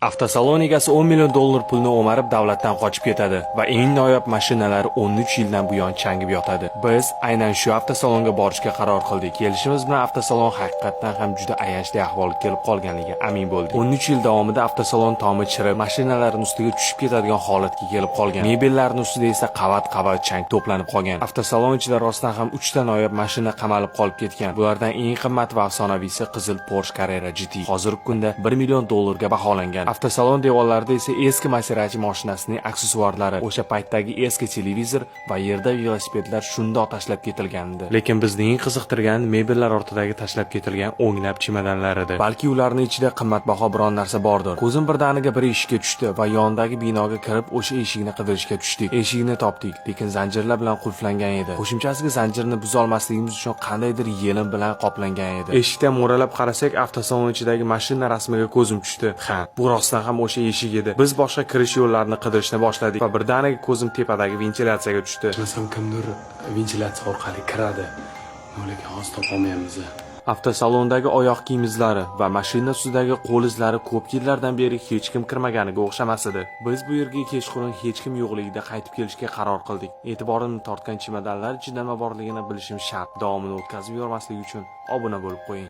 Avtosalon egasi 10 million dollar pulni o'marib davlatdan qochib ketadi va eng noyob mashinalar 13 yildan buyon changib yotadi. Biz aynan shu avtosalonga borishga qaror qildik. Kelishimiz bilan avtosalon haqiqatdan ham juda ayanchli ahvolga kelib qolganligiga amin bo'ldik. 13 yil davomida avtosalon tomi chirib, mashinalarning ustiga tushib ketadigan holatga kelib qolgan. Mebellarning ustida esa qavat-qavat chang to'planib qolgan. Avtosalon ichida rostdan ham 3 ta noyob mashina qamalib qolib ketgan. Bulardan eng qimmat va afsonaviysi qizil Porsche Carrera GT. Hozirgi kunda 1 million dollarga baholangan. Avtosalon devorlarida esa eski Maserati mashinasining aksessuarlari, o'sha paytdagi eski televizor va yerda velosipedlar shundoq tashlab ketilgandi. Lekin bizni eng qiziqtirgan mebellar ortidagi tashlab ketilgan o'nglab chemodanlar edi. Balki ularning ichida qimmatbaho biron narsa bordir. Ko'zim birdaniga bir eshikka tushdi va yonidagi binoga kirib o'sha eshikni qidirishga tushdik. Eshikni topdik, lekin zanjirlar bilan qulflangan edi. Qo'shimchasiga zanjirni buza olmasligimiz uchun qandaydir yelim bilan qoplangan edi. Eshikdan mo'ralab qarasak, avtosalon ichidagi mashina rasmiga ko'zim tushdi. Ha, bu rostdan ham o'sha eshik edi. Biz boshqa kirish yo'llarini qidirishni boshladik va birdaniga ko'zim tepadagi ventilyatsiyaga tushdi. Chiqmasam kimdir ventilyatsiya orqali kiradi. Lekin hozir topolmaymiz. Avtosalondagi oyoq kiyim izlari va mashina ustidagi qo'l izlari ko'p yillardan beri hech kim kirmaganiga o'xshamas edi. Biz bu yerga kechqurun hech kim yo'qligida qaytib kelishga qaror qildik. E'tiborimni tortgan chemodanlar ichida nima borligini bilishim shart. Davomini o'tkazib yubormaslik uchun obuna bo'lib qo'ying.